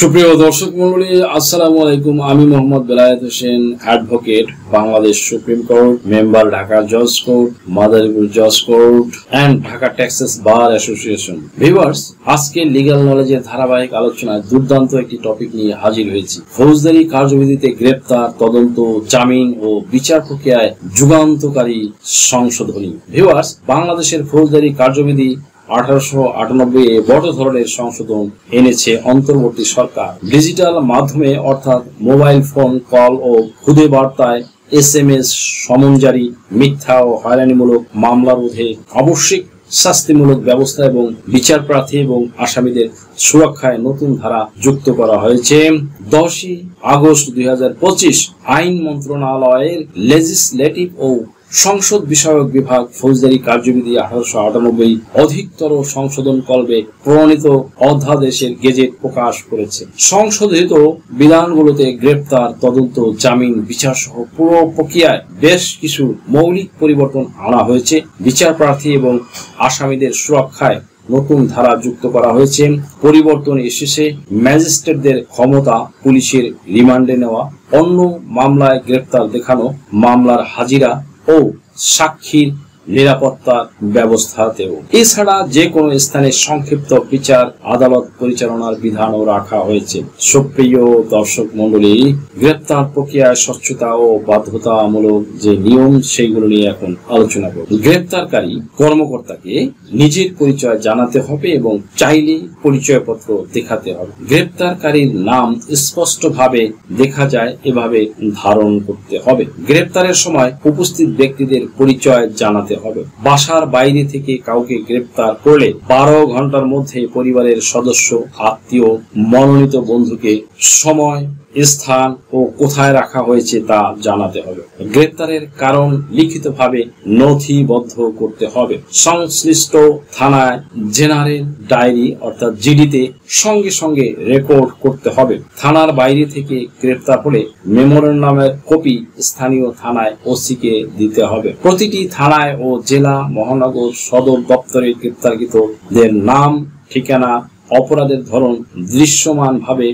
সুপ্রিয় দর্শক মন্ডলী, আসসালামু আলাইকুম। আমি Mohammad Belayet Hossain, advocate, Bangladesh supreme court, member Dhaka জজ কোর্ট, মাদারীপুর জজ court and Dhaka Texas bar association. Viewers, আজকে লিগ্যাল নলেজের ধারাবাহিক আলোচনায় দুর্দান্ত একটি টপিক নিয়ে হাজির হয়েছি। ফৌজদারি কার্যবিধিতে গ্রেপ্তার, তদন্ত, জামিন ও বিচার প্রক্রিয়ায় যুগান্তকারী সংশোধনী। ভিউয়ার্স, বাংলাদেশের ফৌজদারি কার্যবিধি 1898 এ বড় ধরনের সংশোধন এনেছে অন্তর্বর্তী সরকার। ডিজিটাল মাধ্যমে অর্থাৎ মোবাইল ফোন কল ও খুদে বার্তায় SMS সমনজারি, মিথ্যা ও হয়রানিমূলক মামলা রোধে আবশ্যিক শাস্তিমূলক ব্যবস্থা এবং বিচার প্রার্থী এবং আসামিদের সুরক্ষায় নতুন ধারা যুক্ত করা হয়েছে। 10 আগস্ট 2025 আইন মন্ত্রণালয়ের লেজিসলেটিভ ও সংসদ বিষয়ক বিভাগ ফৌজদারি কার্যবিধি 1898 অধিকতর সংশোধন কল্পে প্রণীত অধ্যাদেশের গেজেট প্রকাশ করেছে। সংশোধিত বিধানগুলোতে গ্রেপ্তার, তদন্ত, জামিন, বিচার সহ পুরো প্রক্রিয়ায় বেশ কিছু মৌলিক পরিবর্তন আনা হয়েছে। বিচার প্রার্থী এবং আসামিদের সুরক্ষায় নতুন ধারা যুক্ত করা হয়েছে। পরিবর্তন এসেছে ম্যাজিস্ট্রেটদের ক্ষমতা পুলিশের রিমান্ডে নেওয়া, অন্য মামলায় গ্রেপ্তার দেখানো, মামলার হাজিরা ও সাক্ষীর নিরাপত্তার ব্যবস্থাতেও। এছাড়া যে কোনো স্থানে সংক্ষিপ্ত বিচার আদালত পরিচালনার বিধানও রাখা হয়েছে। সুপ্রিয় দর্শক মন্ডলী, গ্রেপ্তার প্রক্রিয়ায় স্বচ্ছতা ও বাধ্যতামূলক যে নিয়ম সেগুলো নিয়ে এখন আলোচনা করব। গ্রেপ্তারকারী কর্মকর্তাকে নিজের পরিচয় জানাতে হবে এবং চাইলে পরিচয়পত্র দেখাতে হবে। গ্রেপ্তারকারীর নাম স্পষ্টভাবে দেখা যায় এভাবে ধারণ করতে হবে। গ্রেপ্তারের সময় উপস্থিত ব্যক্তিদের পরিচয় জানাতে হবে। বাসার বাইরে থেকে কাউকে গ্রেপ্তার করলে 12 ঘন্টার মধ্যে পরিবারের সদস্য, আত্মীয়, মনোনীত বন্ধুকে সময়, স্থান ও কোথায় রাখা হয়েছে তা জানাতে হবে। গ্রেপ্তারের কারণ লিখিতভাবে নথিবদ্ধ করতে হবে। সংশ্লিষ্ট থানায় জেনারেল ডায়েরি অর্থাৎ জিডিতে সঙ্গে সঙ্গে রেকর্ড করতে হবে। থানার বাইরে থেকে গ্রেপ্তার হলে মেমোরেন্ডামের কপি স্থানীয় থানায় ওসিকে দিতে হবে। প্রতিটি থানায় ও জেলা, মহানগর, সদর দপ্তরে গ্রেপ্তারকৃতদের নাম, ঠিকানা, অপরাধের ধরন দৃশ্যমান ভাবে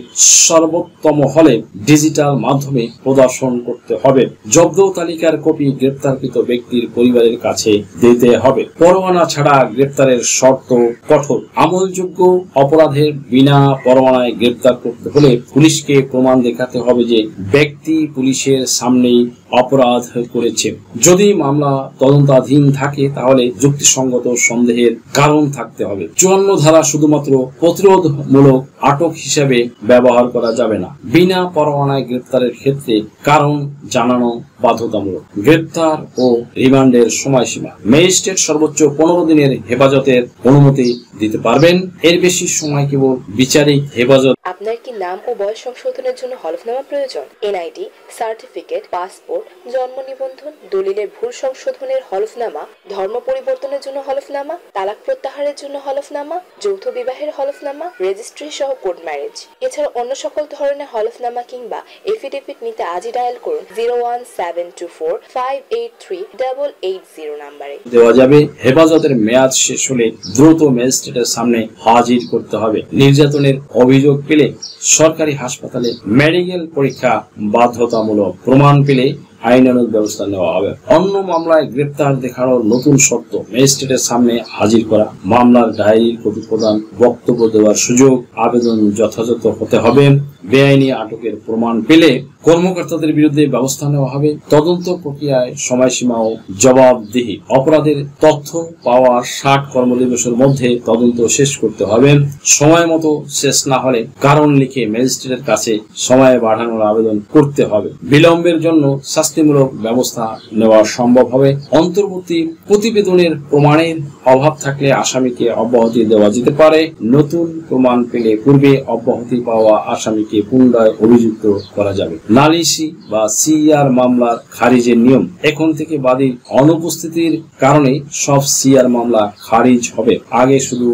সর্বোত্তম হলে ডিজিটাল মাধ্যমে প্রদর্শন করতে হবে। জব্দ তালিকার কপি গ্রেপ্তারকৃত ব্যক্তির পরিবারের কাছে দিতে হবে। পরোয়ানা ছাড়া গ্রেপ্তারের শর্ত কঠোর। আমলযোগ্য অপরাধের বিনা পরোয়ানায় গ্রেপ্তার করতে হলে পুলিশকে প্রমাণ দেখাতে হবে যে ব্যক্তি পুলিশের সামনেই অপরাধ করেছে। যদি মামলা তদন্তাধীন থাকে তাহলে যুক্তিসঙ্গত সন্দেহের কারণ থাকতে হবে। 54 ধারা শুধুমাত্র প্রতিরোধমূলক আটক হিসেবে ব্যবহার করা যাবে না। বিনা পরোয়ানায় গ্রেপ্তারের ক্ষেত্রে কারণ জানানো বাধ্যতামূলক। গ্রেপ্তার ও রিমান্ডের সময়সীমা। ম্যাজিস্ট্রেট সর্বোচ্চ 15 দিনের হেফাজতের অনুমতি দিতে পারবেন। এর বেশি সময় কেবল বিচারিক হেফাজত। আপনার কি নাম ও বয়স সংশোধনের জন্য হলফনামা প্রয়োজন? এনআইডি সার্টিফিকেট, পাসপোর্ট, জন্ম নিবন্ধন, দলিলের ভুল সংশোধনের হলফনামা, ধর্ম পরিবর্তনের জন্য হলফনামা, তালাক প্রত্যাহারের জন্য হলফনামা, যৌথ বিবাহের হলফনামা, রেজিস্ট্রি সহ কোর্ট ম্যারেজ। এছাড়া অন্য সকল ধরনের হলফনামা কিংবা এফিডেভিট নিতে আজই ডায়াল করুন 01724583880 নম্বরে। দেওয়া যাবে। হেফাজতের মেয়াদ শেষ হলে দ্রুত ম্যাজিস্ট্রেটের সামনে হাজির করতে হবে। নির্যাতনের অভিযোগ পেলে সরকারি হাসপাতালে মেডিকেল পরীক্ষা বাধ্যতামূলক। প্রমাণ পেলে আইনানুগ ব্যবস্থা নেওয়া হবে। অন্য মামলায় গ্রেপ্তার দেখানোর নতুন শর্ত। ম্যাজিস্ট্রেটের সামনে হাজির করা, মামলার ডায়েরির কপি প্রদান, বক্তব্য দেওয়ার সুযোগ, আবেদন যথাযথ হতে হবে। বেআইনি আটকের প্রমাণ পেলে কর্মকর্তাদের বিরুদ্ধে ব্যবস্থা নেওয়া হবে। তদন্ত প্রক্রিয়ায় সময়সীমা ও জবাবদিহি। অপরাধের তথ্য পাওয়ার 60 কর্মদিবসের মধ্যে তদন্ত শেষ করতে হবে। সময় মতো শেষ না হলে কারণ লিখে ম্যাজিস্ট্রেটের কাছে সময় বাড়ানোর আবেদন করতে হবে। বিলম্বের জন্য শাস্তিমূলক ব্যবস্থা নেওয়া সম্ভব হবে। অন্তর্বর্তী প্রতিবেদনের প্রমাণের অভাব থাকলে আসামিকে অব্যাহতি দেওয়া যেতে পারে। নতুন প্রমাণ পেলে পূর্বে অব্যাহতি পাওয়া আসামিকে পুনরায় অভিযুক্ত করা যাবে। নালিশি বা সিআর মামলার খারিজের নিয়ম। এখন থেকে বাদীর অনুপস্থিতির কারণে সব সিআর মামলা খারিজ হবে। আগে শুধু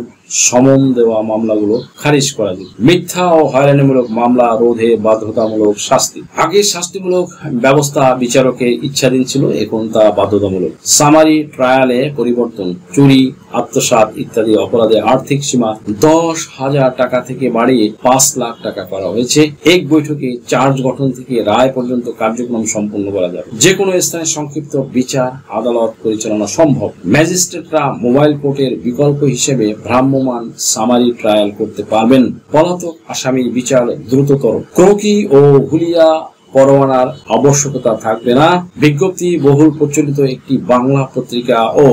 সমন দেওয়া মামলাগুলো খারিজ করা যাবে। মিথ্যা ও হয়রানিমূলক মামলা রোধে বাধ্যতামূলক শাস্তি। আগে শাস্তিমূলক ব্যবস্থা বিচারকের ইচ্ছাধীন ছিল, এখন তা বাধ্যতামূলক। সামারি ট্রায়ালে পরিবর্তন। চুরি, আত্মসাৎ ইত্যাদি অপরাধে আর্থিক সীমা 10,000 টাকা থেকে বাড়িয়ে 5 লাখ টাকা করা হয়েছে। এক বৈঠকে চার্জ গঠন থেকে রায় পর্যন্ত কার্যক্রম সম্পন্ন করা যাবে। যে কোনো স্থানে সংক্ষিপ্ত বিচার আদালত পরিচালনা সম্ভব। ম্যাজিস্ট্রেটরা মোবাইল কোর্টের বিকল্প হিসেবে ভ্রাম্যমাণ সামারি ট্রায়াল করতে পারবেন। পলাতক আসামির বিচার দ্রুততর। ক্রোকি ও হুলিয়া পরোয়ানার আবশ্যকতা থাকবে না। বিজ্ঞপ্তি বহুল প্রচলিত একটি বাংলা পত্রিকা ও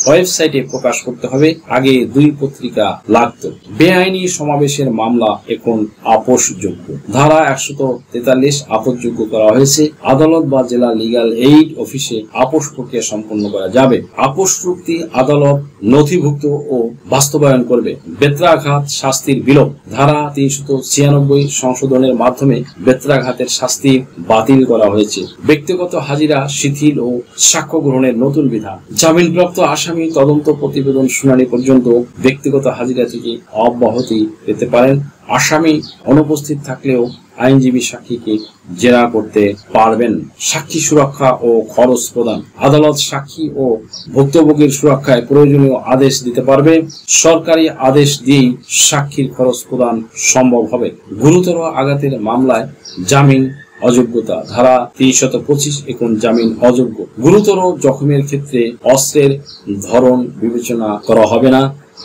ওয়েবসাইটে প্রকাশ করতে হবে, আগে 2 পত্রিকা লাগত। বেআইনি সমাবেশের মামলা এখন আপোষযোগ্য। ধারা 143 আপোষযোগ্য করা হয়েছে। আদালত বা জেলা লিগ্যাল এইড অফিসে আপোষ প্রক্রিয়া সম্পন্ন করা যাবে। আপোষ চুক্তি আদালত নথিভুক্ত ও বাস্তবায়ন করবে। বেত্রাঘাত শাস্তির বিলোপ। ধারা 396 সংশোধনের মাধ্যমে বেত্রাঘাতের শাস্তি বাতিল করা হয়েছে। ব্যক্তিগত হাজিরা শিথিল ও সাক্ষ্য গ্রহণের নতুন বিধান। জামিনপ্রাপ্ত আসামি তদন্ত প্রতিবেদন শুনানি পর্যন্ত ব্যক্তিগত হাজিরা থেকে অব্যাহতি পেতে পারেন। আসামি অনুপস্থিত থাকলেও আইনজীবী সাক্ষীকে জেরা করতে পারবেন। সাক্ষী সুরক্ষা ও খরচ প্রদান। আদালত সাক্ষী ও ভুক্তভোগীর সুরক্ষায় প্রয়োজনীয় আদেশ দিতে পারবে। সরকারি আদেশ দিয়েই সাক্ষীর খরচ প্রদান সম্ভব হবে। গুরুতর আঘাতের মামলায় জামিন অযোগ্যতা। ধারা 325 এখন জামিন অযোগ্য। গুরুতর জখমের ক্ষেত্রে অস্ত্রের ধরন বিবেচনা করা হবে না।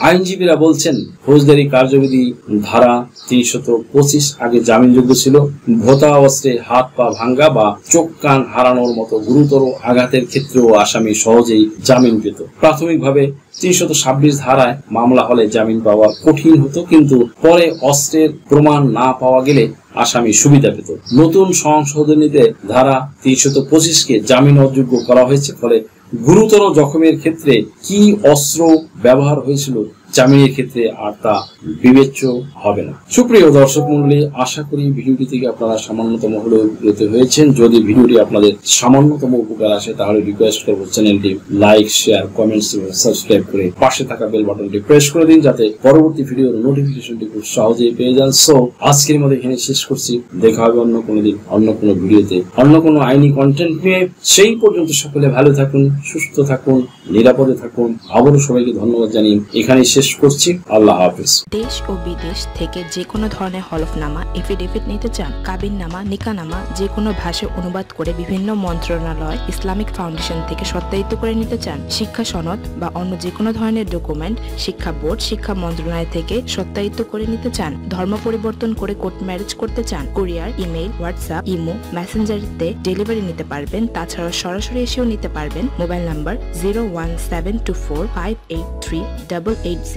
আইনজীবীরা বলছেন, ফৌজদারি কার্যবিধি ধারা 325 আগে জামিনযোগ্য ছিল। ভোঁতা অস্ত্রে হাত পা ভাঙ্গা বা চোখ কান হারানোর মতো গুরুতর আঘাতের ক্ষেত্রেও আসামি সহজেই জামিন পেত। প্রাথমিকভাবে 326 ধারায় মামলা হলে জামিন পাওয়া কঠিন হতো, কিন্তু পরে অস্ত্রের প্রমাণ না পাওয়া গেলে আসামি সুবিধা পেত। নতুন সংশোধনীতে ধারা 325-কে জামিন অযোগ্য করা হয়েছে। ফলে গুরুতর জখমের ক্ষেত্রে কি অস্ত্র ব্যবহার হয়েছিল জামিনের ক্ষেত্রে আর তা বিবেচ্য হবে না। সুপ্রিয় দর্শক মন্ডলী, আশা করি ভিডিওটি থেকে আপনারা সামান্যতম হলেও উপকৃত হয়েছেন। যদি ভিডিওটি আপনাদের সামান্যতম উপকার আসে তাহলে রিকোয়েস্ট করব চ্যানেলটি লাইক, শেয়ার, কমেন্টস এবং সাবস্ক্রাইব করে পাশে থাকা বেল বাটনটি প্রেস করে দিন, যাতে পরবর্তী ভিডিওর নোটিফিকেশনটি খুব সহজেই পেয়ে যান। সো আজকের মধ্যে এখানে শেষ করছি। দেখা হবে অন্য কোনো দিন, অন্য কোনো ভিডিওতে, অন্য কোনো আইনি কন্টেন্ট নিয়ে। সেই পর্যন্ত সকলে ভালো থাকুন, সুস্থ থাকুন, নিরাপদে থাকুন। আবারও সবাইকে ধন্যবাদ জানিয়ে এখানে শেষ করছি। আল্লাহ হাফেজ। দেশ ও বিদেশ থেকে যে কোনো ধরনের হলফনামা, এফিডেভিট নিতে চান, কাবিননামা, নিকানামা যে কোনো ভাষায় অনুবাদ করে বিভিন্ন মন্ত্রণালয়, ইসলামিক ফাউন্ডেশন থেকে সত্যায়িত করে নিতে চান, শিক্ষা সনদ বা অন্য যে কোনো ধরনের ডকুমেন্ট শিক্ষা বোর্ড, শিক্ষা মন্ত্রণালয় থেকে সত্যায়িত করে নিতে চান, ধর্ম পরিবর্তন করে কোর্ট ম্যারেজ করতে চান, কুরিয়ার, ইমেইল, হোয়াটসঅ্যাপ, ইমো, মেসেঞ্জারিতে ডেলিভারি নিতে পারবেন। তাছাড়া সরাসরি এসেও নিতে পারবেন। Mobile number 01724583880